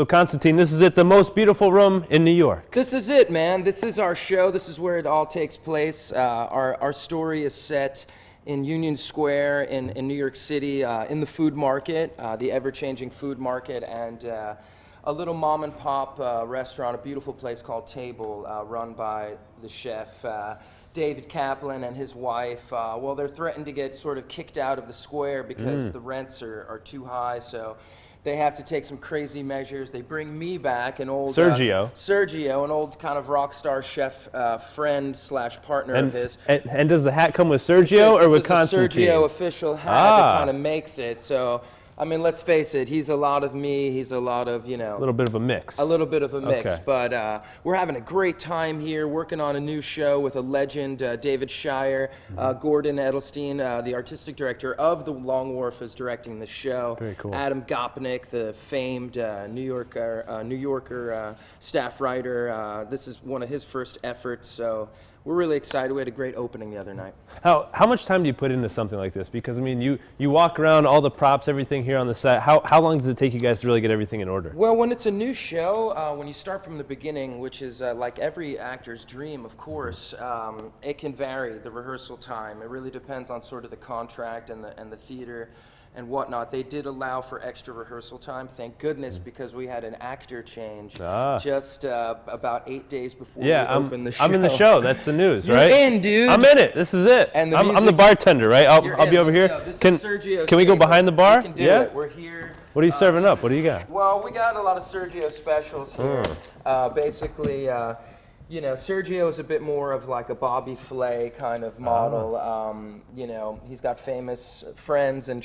So Constantine, this is it, the most beautiful room in New York. This is it, man. This is our show. This is where it all takes place. Our story is set in Union Square in New York City, in the food market, the ever-changing food market, and a little mom-and-pop restaurant, a beautiful place called Table, run by the chef David Kaplan and his wife. Well, they're threatened to get sort of kicked out of the square because the rents are too high, so they have to take some crazy measures. They bring me back, an old Sergio, an old kind of rock star chef friend slash partner of his. And does the hat come with Sergio or with Constantine? This is a Sergio official hat that kind of makes it. So, I mean, let's face it, he's a lot of me, he's a lot of, you know. A little bit of a mix. A little bit of a mix, okay. But we're having a great time here, working on a new show with a legend, David Shire. Gordon Edelstein, the artistic director of The Long Wharf, is directing the show. Very cool. Adam Gopnik, the famed New Yorker staff writer. This is one of his first efforts, so we're really excited. We had a great opening the other night. How much time do you put into something like this? Because, I mean, you walk around, all the props, everything here on the set. How long does it take you guys to really get everything in order? Well, when it's a new show, when you start from the beginning, which is like every actor's dream, of course, it can vary, the rehearsal time. It really depends on sort of the contract and the theater and whatnot. They did allow for extra rehearsal time, thank goodness, because we had an actor change just about 8 days before we opened the show. I'm in the show. That's the news, right? You're in, dude. I'm in it. This is it. And I'm the bartender, right? I'll be over here. Can we go behind the bar? We can do it. We're here. What are you serving up? What do you got? Well, we got a lot of Sergio specials here. Basically, you know, Sergio is a bit more of like a Bobby Flay kind of model. You know, he's got famous friends and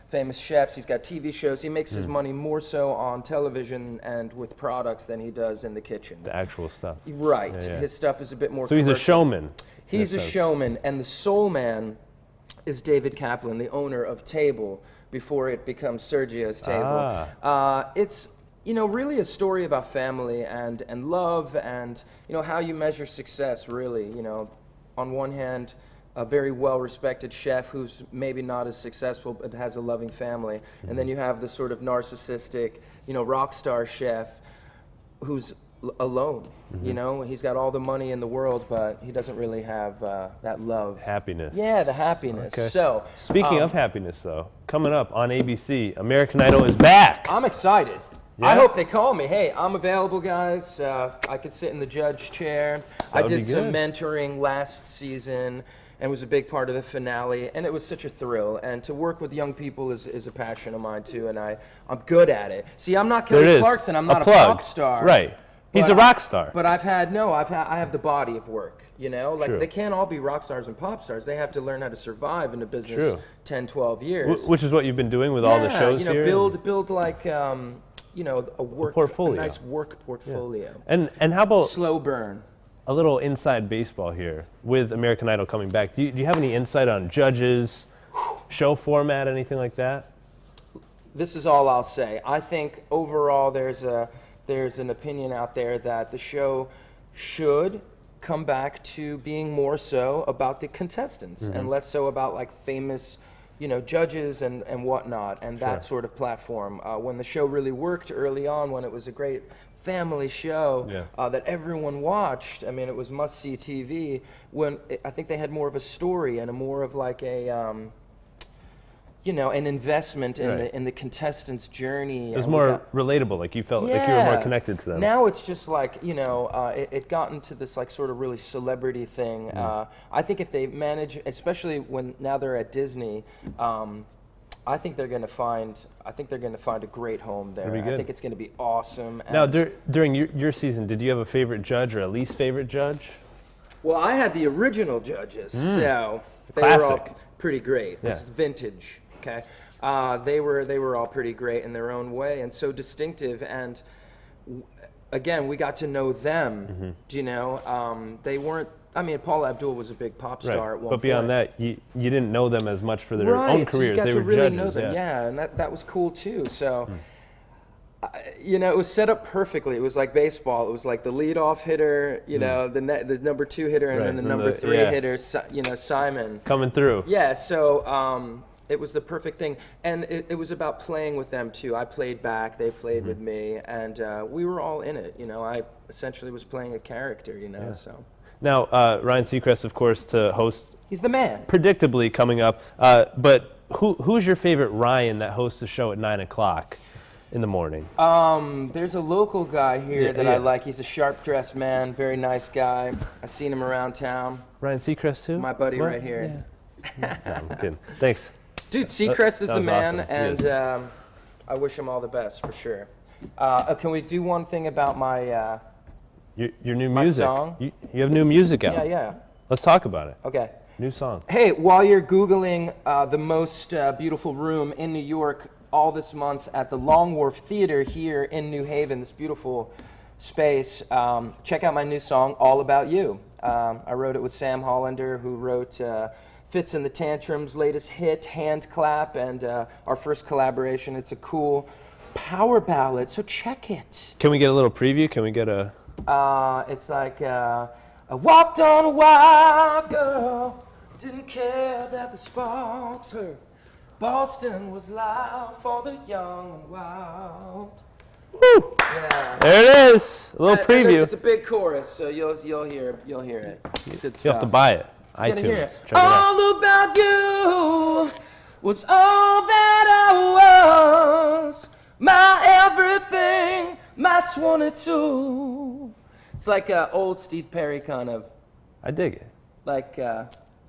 famous chefs. He's got TV shows. He makes his money more so on television and with products than he does in the kitchen. The actual stuff. Right. Yeah, yeah. His stuff is a bit more So he's a showman. He's a showman, and the soul man is David Kaplan, the owner of Table, before it becomes Sergio's Table. It's, you know, really a story about family and love and, you know, how you measure success, really. You know, on one hand, a very well-respected chef who's maybe not as successful but has a loving family. And then you have the sort of narcissistic, you know, rock star chef who's alone. You know, he's got all the money in the world, but he doesn't really have that love. Happiness. Yeah, the happiness. Okay. So, speaking of happiness, though, coming up on ABC, American Idol is back. I'm excited. Yeah. I hope they call me. Hey, I'm available, guys. I could sit in the judge chair. I did some mentoring last season and was a big part of the finale, and it was such a thrill. And to work with young people is a passion of mine, too, and I'm good at it. See, I'm not Kelly Clarkson. I'm not a pop star. Right. He's a rock star. But I have the body of work, you know? Like, they can't all be rock stars and pop stars. They have to learn how to survive in a business 10, 12 years. Which is what you've been doing with all the shows here? Build like, you know, a nice work portfolio. Yeah. And how about slow burn? A little inside baseball here with American Idol coming back. Do you have any insight on judges, show format, anything like that? This is all I'll say. I think overall there's an opinion out there that the show should come back to being more so about the contestants and less so about like famous, you know, judges and whatnot and that sort of platform. When the show really worked early on, when it was a great family show that everyone watched, I mean, it was must-see TV, I think they had more of a story and a more of like a, you know, an investment in the contestants' journey. It was more relatable, like you felt like you were more connected to them. Now it's just like, you know, it got into this like sort of really celebrity thing. I think if they manage, especially now they're at Disney, I think they're going to find a great home there. I think it's going to be awesome. Now, during your season, did you have a favorite judge or a least favorite judge? Well, I had the original judges, so they were all pretty great. This is vintage. Okay, they were all pretty great in their own way and so distinctive. And again, we got to know them. You know, they weren't. I mean, Paula Abdul was a big pop star at one point. But beyond that, you didn't know them as much for their own careers. So you got to really know them. Yeah, and that was cool too. So. You know, it was set up perfectly. It was like baseball. It was like the leadoff hitter, you know, the number 2 hitter, and then the number 3 hitter, you know, Simon. Coming through. Yeah, so It was the perfect thing, and it was about playing with them too. I played back, they played with me, and we were all in it. You know, I essentially was playing a character. You know, so. Now, Ryan Seacrest, of course, to host. He's the man. Predictably coming up, but who's your favorite Ryan that hosts the show at 9 o'clock in the morning? There's a local guy here that I like. He's a sharp-dressed man, very nice guy. I've seen him around town. Ryan Seacrest too? My buddy right here. Yeah. No, I'm kidding. Thanks. Dude, Seacrest is the man, awesome. and I wish him all the best for sure. Can we do one thing about my your new my music? song? You have new music out. Yeah. Let's talk about it. Okay. New song. Hey, while you're Googling the most beautiful room in New York all this month at the Long Wharf Theater here in New Haven, this beautiful space, check out my new song, All About You. I wrote it with Sam Hollander, who wrote Fits and the Tantrums' latest hit, Hand Clap, and our first collaboration. It's a cool power ballad, so check it. Can we get a little preview? Can we get a... It's like, I walked on a wild girl, didn't care that the sparks hurt. Boston was loud for the young and wild. Woo! Yeah. There it is. A little preview. It's a big chorus, so you'll hear it. Good stuff. You have to buy it. You're gonna hear iTunes. it. Check it out. All about you was all that I was, my everything, my 22. It's like old Steve Perry kind of. I dig it. Like,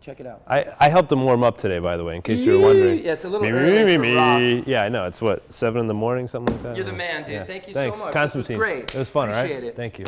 check it out. I helped him warm up today, by the way, in case you were wondering. Yeah, it's a little early for rock. Yeah, I know. It's what, 7 in the morning, something like that? You're the man, dude. Yeah. Thank you Thanks. so much. Constantine. This was great. It was fun, Appreciate right? it. Thank you.